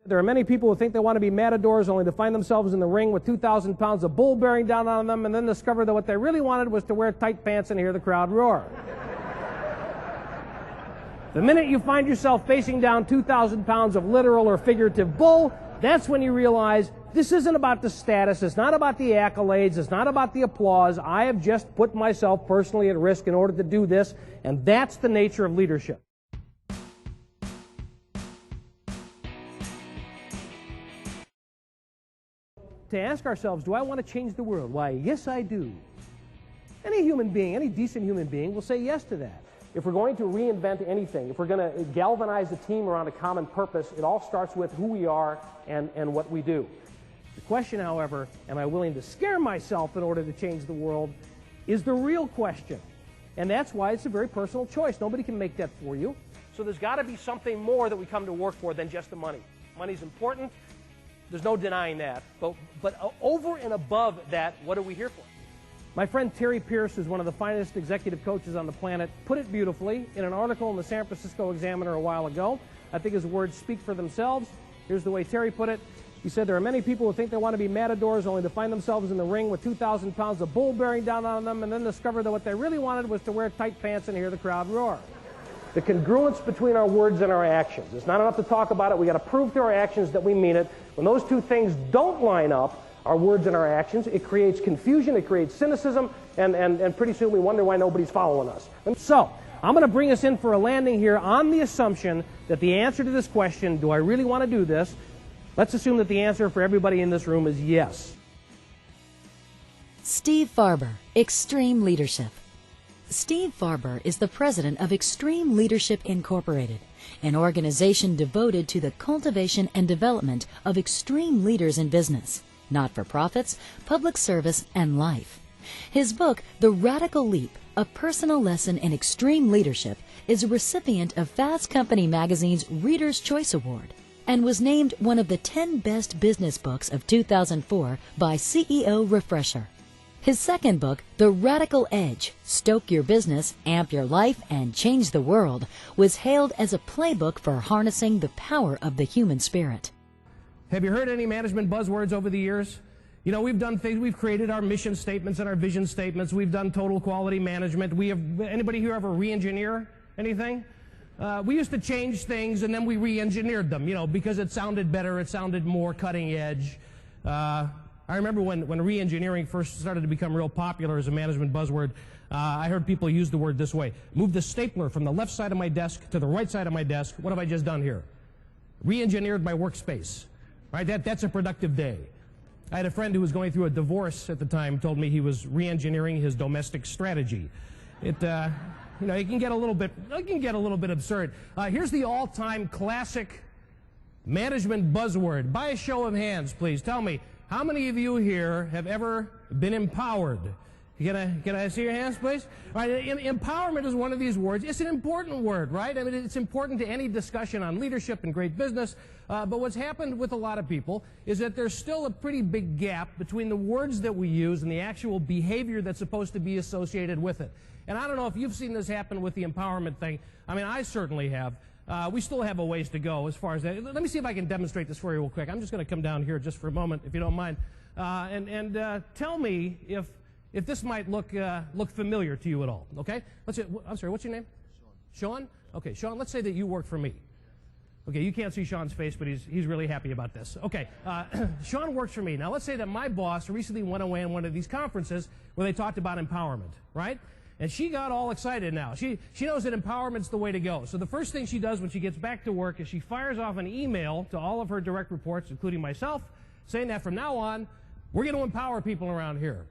There are many people who think they want to be matadors only to find themselves in the ring with 2,000 pounds of bull bearing down on them and then discover that what they really wanted was to wear tight pants and hear the crowd roar. The minute you find yourself facing down 2,000 pounds of literal or figurative bull, that's when you realize this isn't about the status, it's not about the accolades, it's not about the applause. I have just put myself personally at risk in order to do this, and that's the nature of leadership. To ask ourselves, do I want to change the world? Why, yes, I do. Any human being, any decent human being will say yes to that. If we're going to reinvent anything, if we're going to galvanize a team around a common purpose, it all starts with who we are and what we do. The question, however, am I willing to scare myself in order to change the world, is the real question. And that's why it's a very personal choice. Nobody can make that for you. So there's got to be something more that we come to work for than just the money. Money's important. There's no denying that. But over and above that, what are we here for? My friend Terry Pierce, who's one of the finest executive coaches on the planet, put it beautifully in an article in the San Francisco Examiner a while ago. I think his words speak for themselves. Here's the way Terry put it. He said, there are many people who think they want to be matadors only to find themselves in the ring with 2,000 pounds of bull bearing down on them and then discover that what they really wanted was to wear tight pants and hear the crowd roar. The congruence between our words and our actions. It's not enough to talk about it. We've got to prove through our actions that we mean it. When those two things don't line up, our words and our actions, it creates confusion, it creates cynicism, and pretty soon we wonder why nobody's following us. And so, I'm going to bring us in for a landing here on the assumption that the answer to this question, do I really want to do this? Let's assume that the answer for everybody in this room is yes. Steve Farber, Extreme Leadership. Steve Farber is the president of Extreme Leadership Incorporated, an organization devoted to the cultivation and development of extreme leaders in business, not-for-profits, public service, and life. His book, The Radical Leap, A Personal Lesson in Extreme Leadership, is a recipient of Fast Company magazine's Reader's Choice Award and was named one of the 10 best business books of 2004 by CEO Refresher. His second book, The Radical Edge, Stoke Your Business, Amp Your Life, and Change the World, was hailed as a playbook for harnessing the power of the human spirit. Have you heard any management buzzwords over the years? You know, we've done things, we've created our mission statements and our vision statements, we've done total quality management. Anybody here ever re-engineer anything? We used to change things and then we re-engineered them, you know, because it sounded better, it sounded more cutting edge. I remember when re-engineering first started to become real popular as a management buzzword, I heard people use the word this way: move the stapler from the left side of my desk to the right side of my desk. What have I just done here? Re-engineered my workspace. Right? That's a productive day. I had a friend who was going through a divorce at the time, told me he was re-engineering his domestic strategy. You know, it can get a little bit absurd. Here's the all-time classic management buzzword. By a show of hands, please, tell me, how many of you here have ever been empowered? Can I see your hands, please? All right, empowerment is one of these words. It's an important word, right? I mean, it's important to any discussion on leadership and great business. But what's happened with a lot of people is that there's still a pretty big gap between the words that we use and the actual behavior that's supposed to be associated with it. And I don't know if you've seen this happen with the empowerment thing. I mean, I certainly have. We still have a ways to go as far as that. Let me see if I can demonstrate this for you real quick. I'm just going to come down here just for a moment, if you don't mind, and tell me if this might look familiar to you at all. Okay? I'm sorry. What's your name? Sean. Sean? Okay, Sean. Let's say that you work for me. Okay, you can't see Sean's face, but he's really happy about this. Okay, Sean works for me. Now, let's say that my boss recently went away on one of these conferences where they talked about empowerment, right? And she got all excited now. She knows that empowerment's the way to go. So the first thing she does when she gets back to work is she fires off an email to all of her direct reports, including myself, saying that from now on, we're going to empower people around here.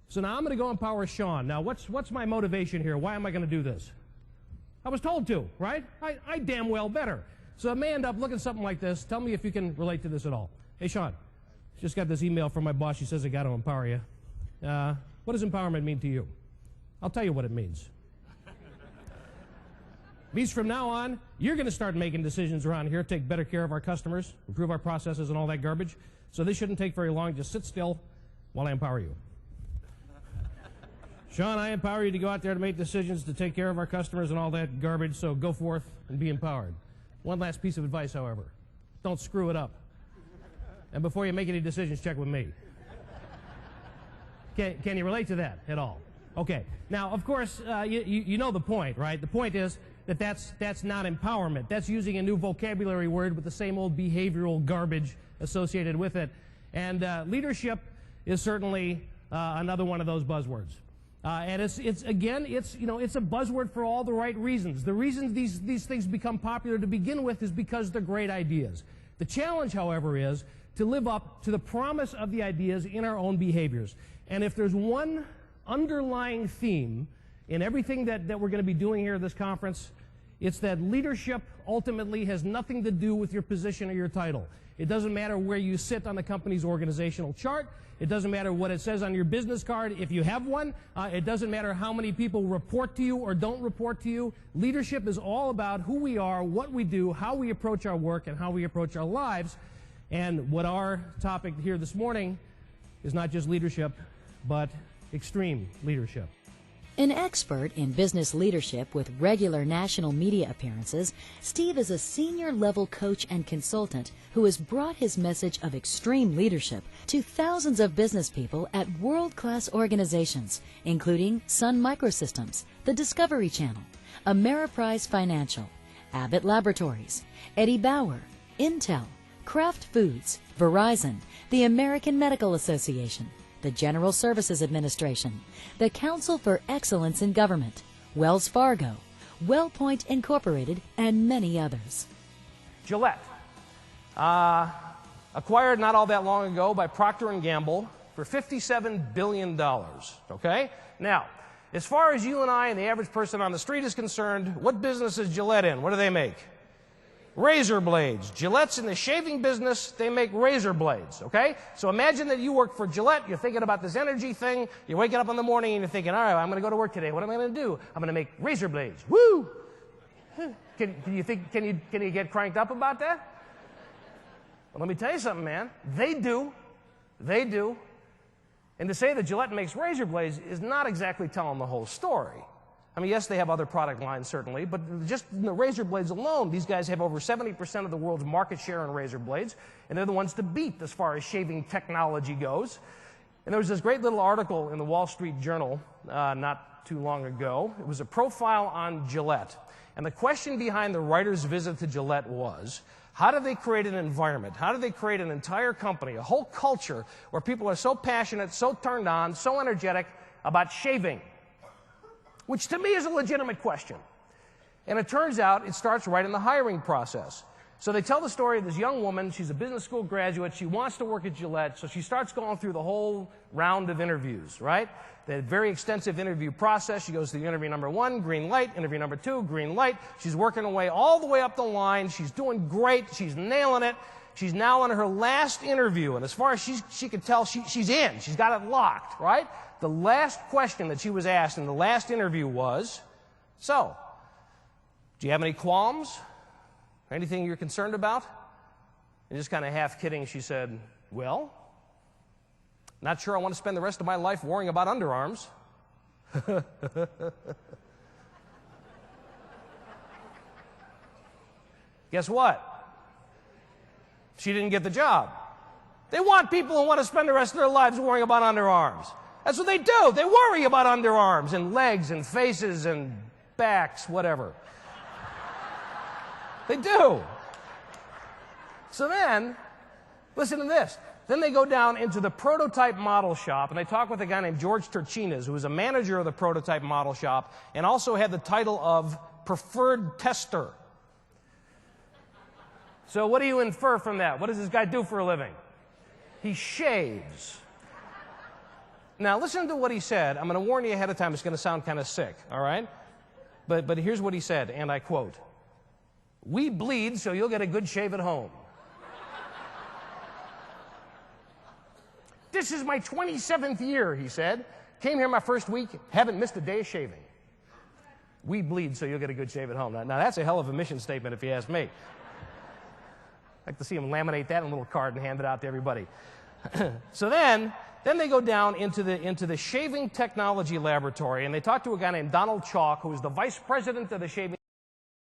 So now I'm going to go empower Sean. Now, what's my motivation here? Why am I going to do this? I was told to, right? I damn well better. So I may end up looking at something like this. Tell me if you can relate to this at all. Hey, Sean, just got this email from my boss. She says I got to empower you. What does empowerment mean to you? I'll tell you what it means. It means from now on, you're going to start making decisions around here, take better care of our customers, improve our processes and all that garbage. So this shouldn't take very long. Just sit still while I empower you. Sean, I empower you to go out there to make decisions to take care of our customers and all that garbage, so go forth and be empowered. One last piece of advice, however. Don't screw it up. And before you make any decisions, check with me. Can you relate to that at all? Okay. Now, of course, you know the point, right? The point is that that's not empowerment. That's using a new vocabulary word with the same old behavioral garbage associated with it. And leadership is certainly another one of those buzzwords. And it's a buzzword for all the right reasons. The reason these things become popular to begin with is because they're great ideas. The challenge, however, is to live up to the promise of the ideas in our own behaviors. And if there's one underlying theme in everything that we're going to be doing here at this conference, it's that leadership ultimately has nothing to do with your position or your title. It doesn't matter where you sit on the company's organizational chart. It doesn't matter what it says on your business card if you have one. It doesn't matter how many people report to you or don't report to you. Leadership is all about who we are, what we do, how we approach our work, and how we approach our lives. And what our topic here this morning is not just leadership, but extreme leadership. An expert in business leadership with regular national media appearances, Steve is a senior-level coach and consultant who has brought his message of extreme leadership to thousands of business people at world-class organizations, including Sun Microsystems, the Discovery Channel, Ameriprise Financial, Abbott Laboratories, Eddie Bauer, Intel, Kraft Foods, Verizon, the American Medical Association, the General Services Administration, the Council for Excellence in Government, Wells Fargo, WellPoint Incorporated, and many others. Gillette, acquired not all that long ago by Procter & Gamble for $57 billion, okay? Now, as far as you and I and the average person on the street is concerned, what business is Gillette in? What do they make? Razor blades. Gillette's in the shaving business. They make razor blades, okay? So imagine that you work for Gillette. You're thinking about this energy thing. You're waking up in the morning and you're thinking, all right, I'm going to go to work today. What am I going to do? I'm going to make razor blades. Woo! Can you get cranked up about that? Well, let me tell you something, man. They do. They do. And to say that Gillette makes razor blades is not exactly telling the whole story. I mean, yes, they have other product lines, certainly, but just in the razor blades alone, these guys have over 70% of the world's market share in razor blades, and they're the ones to beat as far as shaving technology goes. And there was this great little article in the Wall Street Journal not too long ago. It was a profile on Gillette. And the question behind the writer's visit to Gillette was, how do they create an environment? How do they create an entire company, a whole culture, where people are so passionate, so turned on, so energetic about shaving? Which to me is a legitimate question. And it turns out it starts right in the hiring process. So they tell the story of this young woman. She's a business school graduate. She wants to work at Gillette, so she starts going through the whole round of interviews, right? The very extensive interview process. She goes to interview number 1, green light. Interview number 2, green light. She's working her way all the way up the line. She's doing great. She's nailing it. She's now on her last interview, and as far as she could tell, she's in. She's got it locked, right? The last question that she was asked in the last interview was, so, do you have any qualms? Anything you're concerned about? And just kind of half kidding, she said, well, not sure I want to spend the rest of my life worrying about underarms. Guess what? She didn't get the job. They want people who want to spend the rest of their lives worrying about underarms. That's what they do. They worry about underarms and legs and faces and backs, whatever. They do. So then, listen to this. Then they go down into the prototype model shop, and they talk with a guy named George Turchinas, who was a manager of the prototype model shop and also had the title of preferred tester. So what do you infer from that? What does this guy do for a living? He shaves. Now, listen to what he said. I'm going to warn you ahead of time. It's going to sound kind of sick, all right? But here's what he said, and I quote, "We bleed so you'll get a good shave at home." This is my 27th year, he said. Came here my first week, haven't missed a day of shaving. We bleed so you'll get a good shave at home. Now that's a hell of a mission statement if you ask me. I'd like to see him laminate that in a little card and hand it out to everybody. So then they go down into the shaving technology laboratory, and they talk to a guy named Donald Chalk, who is the vice president of the shaving